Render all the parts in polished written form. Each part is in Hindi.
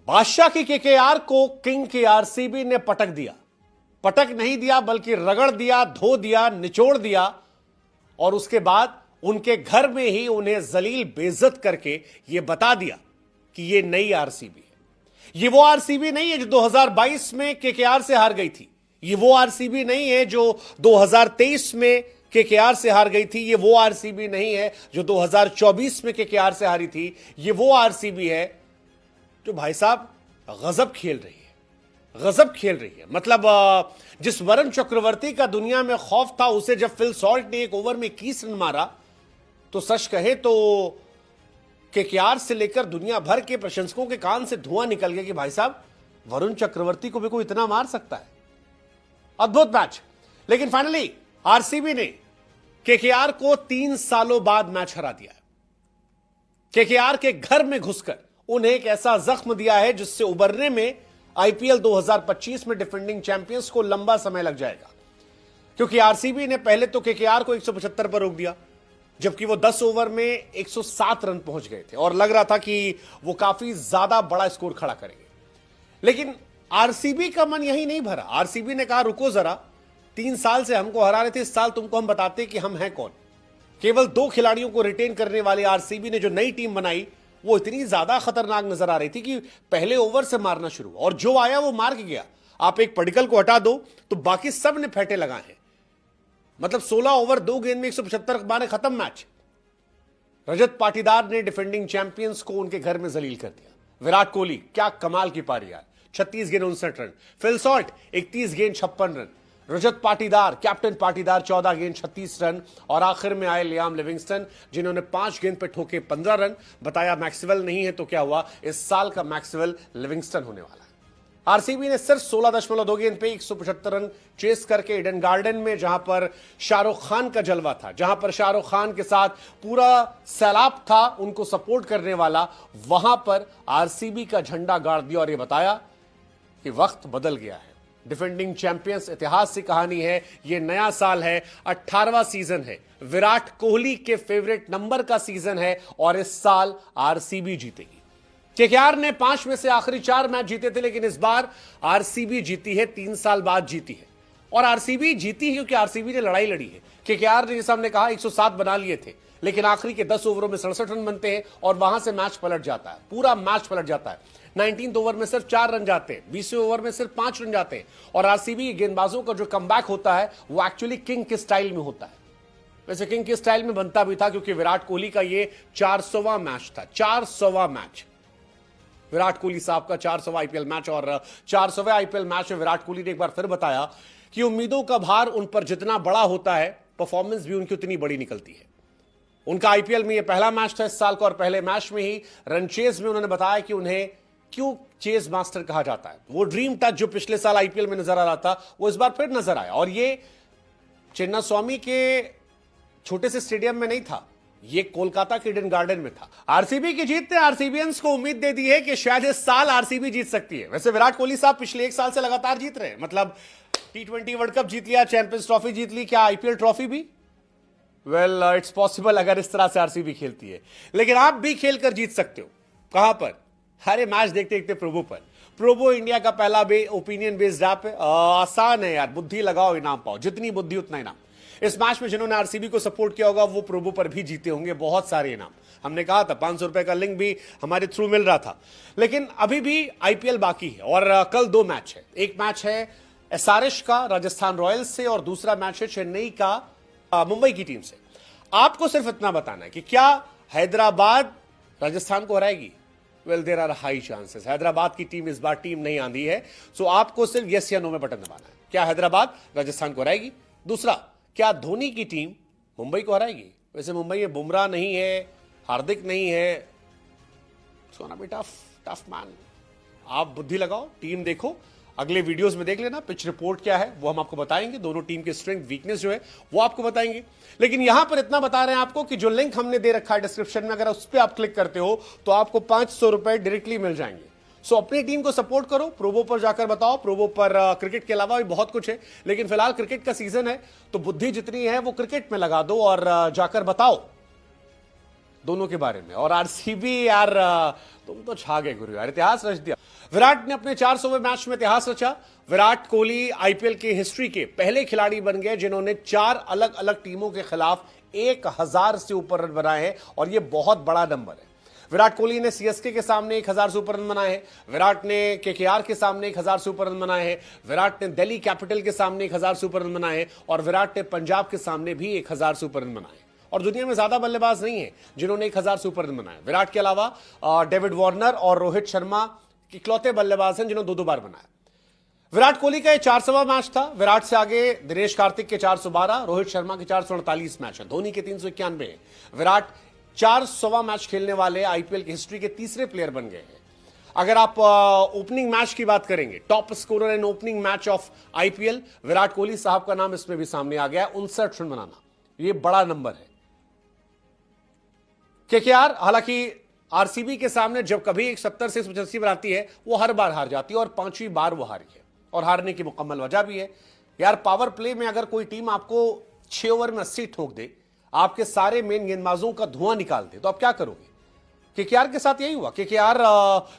बादशाह की केकेआर को किंग की आरसीबी ने पटक दिया। पटक नहीं दिया बल्कि रगड़ दिया, धो दिया, निचोड़ दिया और उसके बाद उनके घर में ही उन्हें जलील बेइज्जत करके यह बता दिया कि यह नई आरसीबी है। यह वो आरसीबी नहीं है जो 2022 में केकेआर से हार गई थी। यह वो आरसीबी नहीं है जो 2023 में केकेआर से हार गई थी। यह वो आरसीबी नहीं है जो 2024 में केकेआर से हारी थी। यह वो आरसीबी है जो भाई साहब गजब खेल रही है, गजब खेल रही है। मतलब जिस वरुण चक्रवर्ती का दुनिया में खौफ था, उसे जब फिल सॉल्ट ने एक ओवर में 21 रन मारा तो सच कहे तो केकेआर से लेकर दुनिया भर के प्रशंसकों के कान से धुआं निकल गया कि भाई साहब वरुण चक्रवर्ती को भी कोई इतना मार सकता है। अद्भुत मैच। लेकिन फाइनली आरसीबी ने केकेआर को 3 सालों बाद मैच हरा दिया है। केकेआर के घर में घुसकर उन्हें एक ऐसा जख्म दिया है जिससे उबरने में आईपीएल 2025 में डिफेंडिंग चैंपियंस को लंबा समय लग जाएगा। क्योंकि आरसीबी ने पहले तो केकेआर को 175 पर रोक दिया, जबकि वो 10 ओवर में 107 रन पहुंच गए थे और लग रहा था कि वो काफी ज्यादा बड़ा स्कोर खड़ा करेंगे। लेकिन आरसीबी का मन यही नहीं भरा। आरसीबी ने कहा रुको जरा, 3 साल से हमको हरा रहे थे, इस साल तुमको हम बताते कि हम हैं कौन। केवल 2 खिलाड़ियों को रिटेन करने वाली आरसीबी ने जो नई टीम बनाई वो इतनी ज्यादा खतरनाक नजर आ रही थी कि पहले ओवर से मारना शुरू और जो आया वो मार के गया। आप एक पडिक्कल को हटा दो तो बाकी सब ने फेंटे लगाए हैं। मतलब 16 ओवर 2 गेंद में 175 मारे, खत्म मैच। रजत पाटीदार ने डिफेंडिंग चैंपियंस को उनके घर में जलील कर दिया। विराट कोहली क्या कमाल की पारी यार, 36 गेंद 59 रन। फिल सॉल्ट 31 गेंद 56 रन। रजत पाटीदार, कैप्टन पाटीदार 14 गेंद 36 रन और आखिर में आए लियाम लिविंगस्टन जिन्होंने 5 गेंद पे ठोके 15 रन। बताया मैक्सवेल नहीं है तो क्या हुआ, इस साल का मैक्सवेल लिविंगस्टन होने वाला है। आरसीबी ने सिर्फ 16.2 गेंद पे 175 रन चेस करके ईडन गार्डन में, जहां पर शाहरुख खान का जलवा था, जहां पर शाहरुख खान के साथ पूरा सैलाब था उनको सपोर्ट करने वाला, वहां पर आरसीबी का झंडा गाड़ दिया और यह बताया कि वक्त बदल गया है। डिफेंडिंग चैंपियंस, इतिहास से कहानी है, यह नया साल है, 18वां सीजन है, विराट कोहली के फेवरेट नंबर का सीजन है और इस साल आरसीबी जीतेगी। केकेआर ने 5 में से आखिरी 4 मैच जीते थे, लेकिन इस बार आरसीबी जीती है, 3 साल बाद जीती है। और आरसीबी जीती है क्योंकि आरसीबी ने लड़ाई लड़ी है। केकेआर ने, जैसा हमने कहा, 107 बना लिए थे, लेकिन आखिरी के 10 ओवरों में 67 रन बनते हैं और वहां से मैच पलट जाता है, पूरा मैच पलट जाता है। 19th ओवर में सिर्फ 4 रन जाते हैं, 20वें ओवर में सिर्फ 5 रन जाते हैं और आरसीबी गेंदबाजों का जो कमबैक होता है वो एक्चुअली किंग के स्टाइल में होता है। वैसे किंग के स्टाइल में बनता भी था क्योंकि विराट कोहली का ये 400वां मैच था, 400वां मैच विराट कोहली साहब का 400वां आईपीएल मैच। और 400वें आईपीएल मैच में विराट कोहली ने एक बार फिर बताया कि उम्मीदों का भार उन पर जितना बड़ा होता है, परफॉर्मेंस भी उनकी उतनी बड़ी निकलती है। उनका आईपीएल में यह पहला मैच था इस साल का और पहले मैच में ही रन चेज में उन्होंने बताया कि उन्हें क्यों चेज मास्टर कहा जाता है। वो ड्रीम टच जो पिछले साल आईपीएल में नजर आ रहा था वो इस बार फिर नजर आया और ये चिन्नास्वामी के छोटे से स्टेडियम में नहीं था, ये कोलकाता के ईडन गार्डन में था। आरसीबी की जीत ने आरसीबीएंस को उम्मीद दे दी है कि शायद इस साल आरसीबी जीत सकती है। वैसे विराट कोहली साहब पिछले 1 साल से लगातार जीत रहे हैं, मतलब T20 वर्ल्ड कप जीत लिया, चैंपियंस ट्रॉफी जीत ली, क्या आईपीएल ट्रॉफी भी? वेल इट्स पॉसिबल अगर इस तरह से आरसीबी खेलती है, लेकिन आप भी खेलकर जीत सकते हो। कहां पर? हरे मैच देखते देखते प्रोबो पर। प्रोबो इंडिया का पहला ओपिनियन बेस्ड ऐप है, आसान है यार, बुद्धि लगाओ इनाम पाओ, जितनी बुद्धि उतना इनाम। इस मैच में जिन्होंने आरसीबी को सपोर्ट किया होगा वो प्रोबो पर भी जीते होंगे बहुत सारे इनाम। हमने कहा था 500 रुपए का लिंक भी हमारे थ्रू मिल रहा था। लेकिन अभी भी आईपीएल बाकी है और कल 2 मैच है। एक मैच है एसआरएच का राजस्थान रॉयल्स से और दूसरा मैच है चेन्नई का मुंबई की टीम से। आपको सिर्फ इतना बताना है कि क्या हैदराबाद राजस्थान को हराएगी? Well there are high chances. Hyderabad की टीम इस बार टीम नहीं आंधी है, सो आपको सिर्फ यस या नो में बटन दबाना है। क्या हैदराबाद राजस्थान को हराएगी? दूसरा, क्या धोनी की टीम मुंबई को हराएगी? वैसे मुंबई में बुमराह नहीं है, हार्दिक नहीं है, सोना भी टफ मैन। आप बुद्धि लगाओ, टीम देखो, अगले वीडियोस में देख लेना पिच रिपोर्ट क्या है वो हम आपको बताएंगे, दोनों टीम के स्ट्रेंथ वीकनेस जो है वो आपको बताएंगे। लेकिन यहां पर इतना बता रहे हैं आपको कि जो लिंक हमने दे रखा है डिस्क्रिप्शन में, अगर उस पर आप क्लिक करते हो तो आपको 500 रुपए डायरेक्टली मिल जाएंगे। सो अपनी टीम को सपोर्ट करो, प्रोबो पर जाकर बताओ। प्रोबो पर क्रिकेट के अलावा भी बहुत कुछ है, लेकिन फिलहाल क्रिकेट का सीजन है तो बुद्धि जितनी है वो क्रिकेट में लगा दो और जाकर बताओ दोनों के बारे में। और आरसीबी यार तुम तो छा गए गुरु यार, इतिहास रच दिया। विराट ने अपने 400वें मैच में इतिहास रचा। विराट कोहली आईपीएल की हिस्ट्री के पहले खिलाड़ी बन गए जिन्होंने 4 अलग अलग टीमों के खिलाफ 1000 से ऊपर रन बनाए हैं, और यह बहुत बड़ा नंबर है। विराट कोहली ने सीएसके के सामने 1000 से ऊपर रन बनाए हैं, विराट ने केकेआर के सामने 1000 से ऊपर रन बनाए हैं, विराट ने दिल्ली कैपिटल के सामने 1000 से ऊपर रन बनाए हैं, और विराट ने पंजाब के सामने भी 1000 से ऊपर रन बनाए। और दुनिया में ज्यादा बल्लेबाज नहीं है जिन्होंने 1000 से ऊपर रन बनाए। विराट के अलावा डेविड वार्नर और रोहित शर्मा इकलौते बल्लेबाज हैं जिन्होंने 2-2 बार बनाया। विराट कोहली का यह 400वां मैच था। विराट से आगे दिनेश कार्तिक के 412, रोहित शर्मा के 448 मैच है, धोनी के 391 है। विराट 400वां मैच खेलने वाले आईपीएल की हिस्ट्री के तीसरे प्लेयर बन गए हैं। अगर आप ओपनिंग मैच की बात करेंगे, top scorer in opening match of IPL, Virat Kohli साहब का नाम इसमें भी सामने आ गया। 59 रन बनाना, यह बड़ा नंबर है। केकेआर हालांकि आरसीबी के सामने जब कभी 70 से 85 बनाती है, वो हर बार हार जाती है, और 5वीं बार वो हारी है, और हारने की मुकम्मल वजह भी है। यार पावर प्ले में अगर कोई टीम आपको 6 ओवर में 80 ठोक दे, आपके सारे मेन गेंदबाजों का धुआं निकाल दे, तो आप क्या करोगे? केकेआर के साथ यही हुआ। केकेआर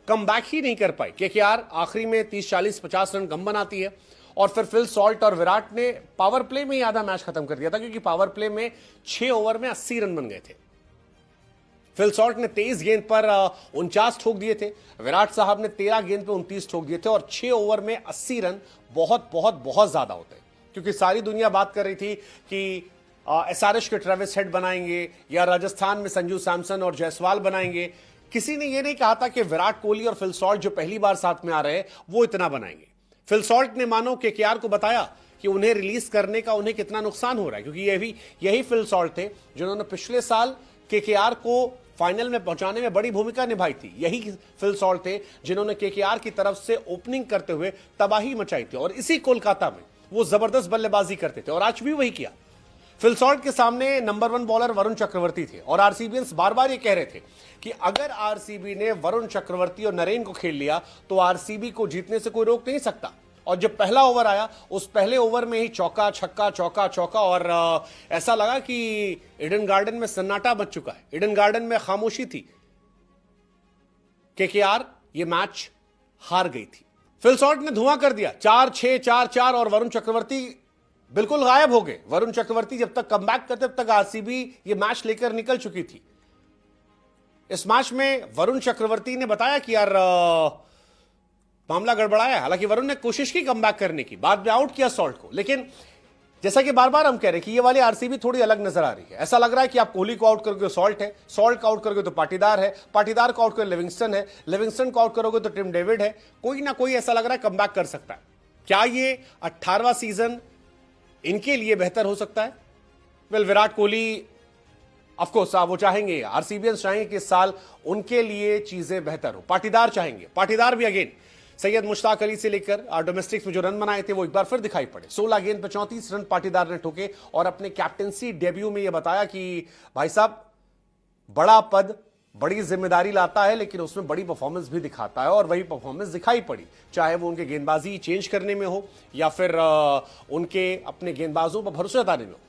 कम बैक ही नहीं कर पाई। केकेआर आखिरी में 30, 40, 50 रन कम बनाती है, और फिर फिल सॉल्ट और विराट ने पावर प्ले में ही आधा मैच खत्म कर दिया था, क्योंकि पावर प्ले में 6 ओवर में 80 रन बन गए थे। फिल सॉल्ट ने 23 गेंद पर 49 ठोक दिए थे, विराट साहब ने 13 गेंद पे 29 ठोक दिए थे, और 6 ओवर में 80 रन बहुत बहुत बहुत ज्यादा होते हैं। क्योंकि सारी दुनिया बात कर रही थी कि एसआरएच के ट्रेविस हेड बनाएंगे, या राजस्थान में संजू सैमसन और जायसवाल बनाएंगे। किसी ने यह नहीं कहा था कि विराट कोहली और फिल सॉल्ट जो पहली बार साथ में आ रहे हैं वो इतना बनाएंगे। फिल सॉल्ट ने मानो केकेआर को बताया कि उन्हें रिलीज करने का उन्हें कितना नुकसान हो रहा है, क्योंकि यही फिल सॉल्ट थे जिन्होंने पिछले साल केकेआर को फाइनल में पहुंचाने में बड़ी भूमिका निभाई थी। यही फिल सॉल्ट थे जिन्होंने केकेआर की तरफ से ओपनिंग करते हुए तबाही मचाई थी, और इसी कोलकाता में वो जबरदस्त बल्लेबाजी करते थे, और आज भी वही किया। फिल सॉल्ट के सामने नंबर 1 बॉलर वरुण चक्रवर्ती थे, और आरसीबीएंस बार बार ये कह रहे थे कि अगर आरसीबी ने वरुण चक्रवर्ती और नरेन को खेल लिया तो आरसीबी को जीतने से कोई रोक नहीं सकता। और जब पहला ओवर आया, उस पहले ओवर में ही चौका छक्का चौका चौका, और ऐसा लगा कि ईडन गार्डन में सन्नाटा बच चुका है, ईडन गार्डन में खामोशी थी। केकेआर ये मैच हार गई थी। फिल सॉल्ट ने धुआं कर दिया, 4-6, 4-4, और वरुण चक्रवर्ती बिल्कुल गायब हो गए। वरुण चक्रवर्ती जब तक कमबैक करते तब तक आरसीबी ये मैच लेकर निकल चुकी थी। इस मैच में वरुण चक्रवर्ती ने बताया कि यार मामला गड़बड़ाया। हालांकि वरुण ने कोशिश की कमबैक करने की, बाद में आउट किया सॉल्ट को, लेकिन जैसा कि बार बार हम कह रहे हैं कि ये वाली आरसीबी थोड़ी अलग नजर आ रही है। ऐसा लग रहा है कि आप कोहली को आउट करोगे तो सॉल्ट है, सॉल्ट को आउट करोगे तो पाटीदार है, पाटीदार को आउट करोगे लिविंगस्टन है, लिविंगस्टन को आउट करोगे तो टिम डेविड है। कोई ना कोई ऐसा लग रहा है कमबैक कर सकता है। क्या ये 18वां सीजन इनके लिए बेहतर हो सकता है? Well, Virat Kohli of course वो चाहेंगे, आरसीबीएंस चाहेंगे कि इस साल उनके लिए चीजें बेहतर हो। पाटीदार चाहेंगे, पाटीदार भी अगेन सैयद मुश्ताक अली से लेकर डोमेस्टिक्स में जो रन बनाए थे वो एक बार फिर दिखाई पड़े। 16 गेंद पर 34 रन पाटीदार ने ठोके, और अपने कैप्टेंसी डेब्यू में यह बताया कि भाई साहब, बड़ा पद बड़ी जिम्मेदारी लाता है, लेकिन उसमें बड़ी परफॉर्मेंस भी दिखाता है, और वही परफॉर्मेंस दिखाई पड़ी, चाहे वो उनके गेंदबाजी चेंज करने में हो, या फिर उनके अपने गेंदबाजों पर भरोसा जताने में हो।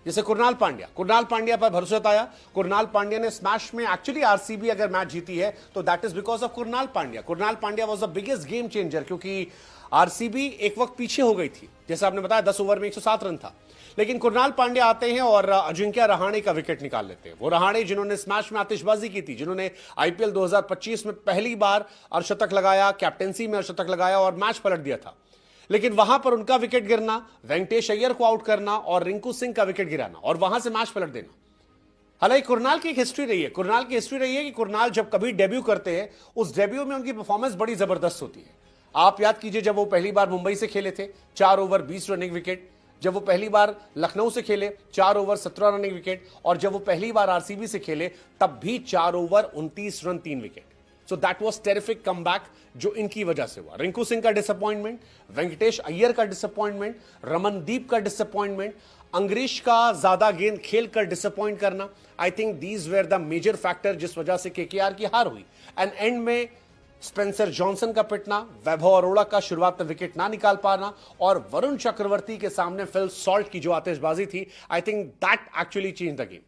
जैसे कुरनाल पांड्या पर भरोसा जताया। कुरनाल पांड्या ने स्मैश में एक्चुअली आरसीबी अगर मैच जीती है तो that is because of Krunal Pandya. Krunal Pandya was the biggest game changer, क्योंकि आरसीबी एक वक्त पीछे हो गई थी, जैसे आपने बताया 10 ओवर में 107 रन था, लेकिन कुरनाल पांड्या आते हैं और अजिंक्य रहाणे का विकेट निकाल लेते हैं। वो रहाणे जिन्होंने स्मैश में आतिशबाजी की थी, जिन्होंने आईपीएल 2025 में पहली बार अर्धशतक लगाया, कैप्टेंसी में अर्धशतक लगाया और मैच पलट दिया था, लेकिन वहां पर उनका विकेट गिरना, वेंकटेश अय्यर को आउट करना और रिंकू सिंह का विकेट गिराना, और वहां से मैच पलट देना। हालांकि कुरनाल की एक हिस्ट्री रही है, कुरनाल की हिस्ट्री रही है कि कुरनाल जब कभी डेब्यू करते हैं, उस डेब्यू में उनकी परफॉर्मेंस बड़ी जबरदस्त होती है। आप याद कीजिए, जब वो पहली बार मुंबई से खेले थे, 4 ओवर 20 रन 1 विकेट। जब वो पहली बार लखनऊ से खेले, 4 ओवर 17 रन 1 विकेट। और जब वो पहली बार आरसीबी से खेले, तब भी 4 over 29 run 3 wicket. So that was terrific comeback जो इनकी वजह से हुआ। रिंकू सिंह का डिसअपॉइंटमेंट, वेंकटेश अय्यर का डिसअपॉइंटमेंट, रमनदीप का डिसअपॉइंटमेंट, अंग्रेश का ज्यादा गेंद खेलकर डिसअपॉइंट करना, I think these were the major factor जिस वजह से केकेआर की हार हुई। एंड एंड में स्पेंसर जॉनसन का पिटना, वैभव अरोड़ा का शुरुआत में विकेट ना निकाल पाना, और वरुण चक्रवर्ती के सामने फिल सॉल्ट की जो आतिशबाजी थी, I think that actually change the game.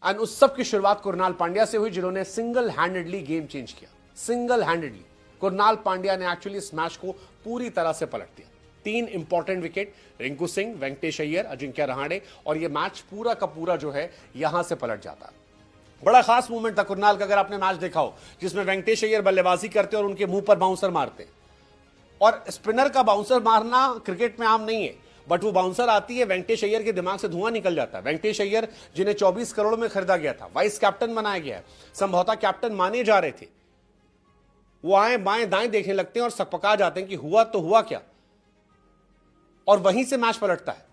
And उस सब की शुरुआत कुणाल पांड्या से हुई, जिन्होंने सिंगल हैंडेडली गेम चेंज किया। सिंगल हैंडेडली कुणाल पांड्या ने एक्चुअली इस मैच को पूरी तरह से पलट दिया। 3 इंपॉर्टेंट विकेट, रिंकू सिंह, वेंकटेश अय्यर, अजिंक्य रहाणे, और यह मैच पूरा का पूरा जो है यहां से पलट जाता है। बड़ा खास मूवमेंट था कुणाल का, अगर आपने मैच देखा हो, जिसमें वेंकटेश अय्यर बल्लेबाजी करते और उनके मुंह पर बाउंसर मारते। और स्पिनर का बाउंसर मारना क्रिकेट में आम नहीं है, बट वो बाउंसर आती है, वेंकटेश अय्यर के दिमाग से धुआं निकल जाता है। वेंकटेश अय्यर, जिन्हें 24 करोड़ में खरीदा गया था, वाइस कैप्टन बनाया गया है, संभवतः कैप्टन माने जा रहे थे, वो आए बाएं दाएं देखने लगते हैं और सकपका जाते हैं कि हुआ तो हुआ क्या, और वहीं से मैच पलटता है।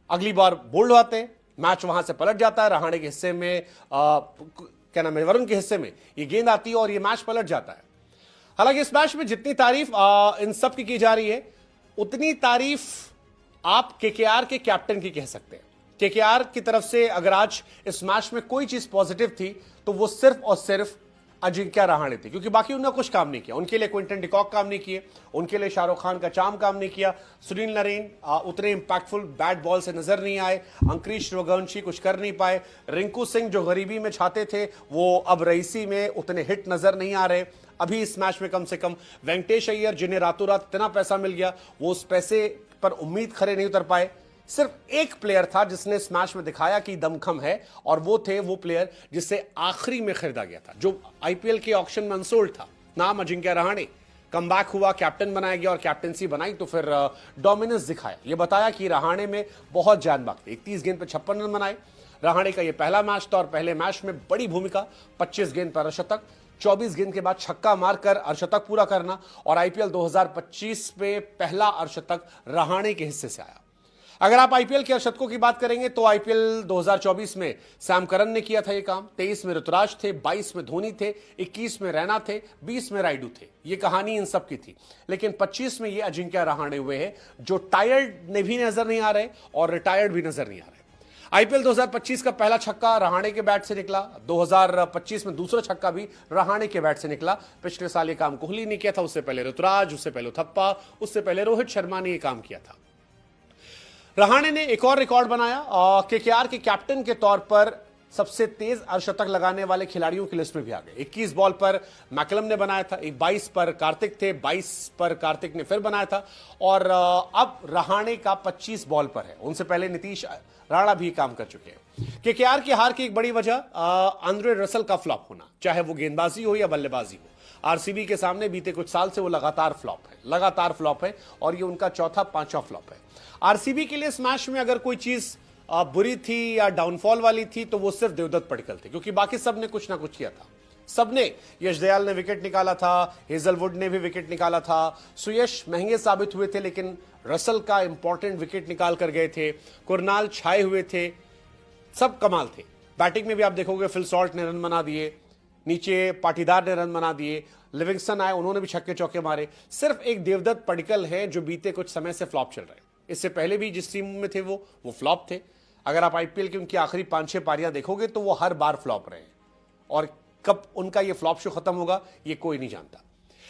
अगली बार बोल्ड आते हैं, मैच वहां से पलट जाता है। रहाणे के हिस्से में क्या नाम है, वरुण के हिस्से में ये गेंद आती है और ये मैच पलट जाता है। हालांकि इस मैच में जितनी तारीफ इन सब की जा रही है, उतनी तारीफ आप केकेआर के कैप्टन की कह सकते हैं। केकेआर की तरफ से अगर आज इस मैच में कोई चीज पॉजिटिव थी तो वो सिर्फ और सिर्फ अजिंक्य रहाणे थे, क्योंकि बाकी उन्होंने कुछ काम नहीं किया। उनके लिए क्विंटन डिकॉक काम नहीं किए, उनके लिए शाहरुख खान का चाम काम नहीं किया, सुनील नरेन उतने इंपैक्टफुल बैट बॉल से नजर नहीं आए, अंकुरिश रघुवंशी कुछ कर नहीं पाए, रिंकू सिंह जो गरीबी में छाते थे वो अब रईसी में उतने हिट नजर नहीं आ रहे अभी इस मैच में। कम से कम वेंकटेश अय्यर, जिन्हें रातों रात इतना पैसा मिल गया, वो उस पैसे पर उम्मीद खरे नहीं उतर पाए। सिर्फ एक प्लेयर था जिसने इस मैच में दिखाया कि दमखम है, और वो प्लेयर जिसे आखिरी में खरीदा गया था, जो आईपीएल के ऑक्शन में अनसोल्ड था, नाम अजिंक्य रहाणे। कमबैक हुआ, कैप्टन बनाया गया और कैप्टनसी बनाई तो फिर डोमिनेंस दिखाया। ये बताया कि रहाणे में बहुत जान बाग थी। 31 गेंद पर 56 रन बनाए। रहाणे का ये पहला मैच था और पहले मैच में बड़ी भूमिका, 25 गेंद पर अर्धशतक, 24 गेंद के बाद छक्का मारकर अर्धशतक पूरा करना, और आईपीएल 2025 में पहला अर्धशतक रहाणे के हिस्से से आया। अगर आप आईपीएल के अर्धशतकों की बात करेंगे तो आईपीएल 2024 में सैम करन ने किया था ये काम, 23 में ऋतुराज थे, 22 में धोनी थे, 21 में रैना थे, 20 में राइडू थे। ये कहानी इन सब की थी। लेकिन 25 में ये अजिंक्य रहाणे हुए हैं, जो टायर्ड ने भी नजर नहीं आ रहे और रिटायर्ड भी नजर नहीं आ रहे। आईपीएल 2025 का पहला छक्का रहाणे के बैट से निकला, 2025 में दूसरा छक्का भी रहाणे के बैट से निकला। पिछले साल ये काम कोहली ने किया था, उससे पहले ऋतुराज, उससे पहले थप्पा, उससे पहले रोहित शर्मा ने यह काम किया था। रहाणे ने एक और रिकॉर्ड बनाया, केकेआर के कैप्टन के तौर पर सबसे तेज अर्धशतक लगाने वाले खिलाड़ियों की लिस्ट में भी आ गए। 21 बॉल पर मैकलम ने बनाया था, 22 पर कार्तिक थे, 22 पर कार्तिक ने फिर बनाया था, और अब रहाणे का 25 बॉल पर है। उनसे पहले नीतीश राणा भी काम कर चुके हैं। केकेआर की हार की एक बड़ी वजह आंद्रे रसल का फ्लॉप होना, चाहे वो गेंदबाजी हो या बल्लेबाजी हो। आरसीबी के सामने बीते कुछ साल से वो लगातार फ्लॉप है, और ये उनका चौथा 5वां फ्लॉप है। आरसीबी के लिए इस मैच में अगर कोई चीज बुरी थी या डाउनफॉल वाली थी तो वो सिर्फ देवदत्त पडिक्कल थे, क्योंकि बाकी सबने कुछ ना कुछ किया था। सबने, यश दयाल ने विकेट निकाला था, हेजलवुड ने भी विकेट निकाला था, सुयश महंगे साबित हुए थे लेकिन रसल का इंपॉर्टेंट विकेट निकाल कर गए थे, कुरनाल छाए हुए थे, सब कमाल थे। बैटिंग में भी आप देखोगे फिल सॉल्ट ने रन बना दिए, नीचे पाटीदार ने रन बना दिए, लिविंगस्टन आए, उन्होंने भी छक्के चौके मारे। सिर्फ एक देवदत्त पडिक्कल है जो बीते कुछ समय से फ्लॉप चल रहे हैं। इससे पहले भी जिस टीम में थे वो फ्लॉप थे। अगर आप आईपीएल की उनकी आखिरी 5-6 पारियां देखोगे तो वो हर बार फ्लॉप रहे हैं, और कब उनका ये फ्लॉप शो खत्म होगा ये कोई नहीं जानता।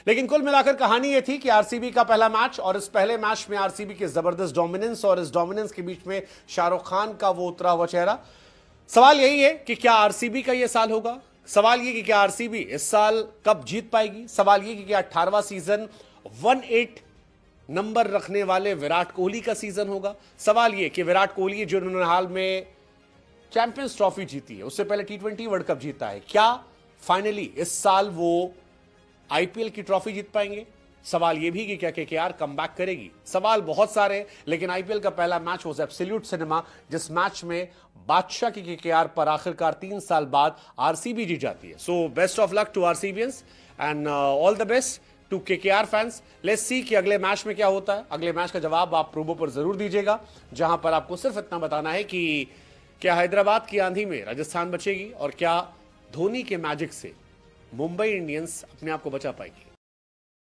लेकिन कुल मिलाकर कहानी ये थी कि आरसीबी का पहला मैच, और इस पहले मैच में आरसीबी की जबरदस्त डोमिनेंस, और इस डोमिनेंस के बीच में शाहरुख खान का वो उतरा हुआ चेहरा। सवाल यही है कि क्या आरसीबी का ये साल होगा? सवाल ये कि क्या आरसीबी इस साल कब जीत पाएगी? सवाल ये कि क्या 18वां सीजन 18 नंबर रखने वाले विराट कोहली का सीजन होगा? सवाल ये कि विराट कोहली जो उन्होंने हाल में चैंपियंस ट्रॉफी जीती है, उससे पहले T20 वर्ल्ड कप जीता है, क्या फाइनली इस साल वो आईपीएल की ट्रॉफी जीत पाएंगे? सवाल यह भी कि क्या केकेआर कमबैक करेगी? सवाल बहुत सारे, लेकिन आईपीएल का पहला मैच वाज एब्सोल्यूट सिनेमा, जिस मैच में बादशाह की केकेआर पर आखिरकार 3 साल बाद आरसीबी जीत जाती है। So best of luck to RCBians and all the best to KKR fans. Let's see कि अगले मैच में क्या होता है। अगले मैच का जवाब आप प्रोमो पर जरूर दीजिएगा, जहां पर आपको सिर्फ इतना बताना है कि क्या हैदराबाद की आंधी में राजस्थान बचेगी, और क्या धोनी के मैजिक से मुंबई इंडियंस अपने आप को बचा पाएगी।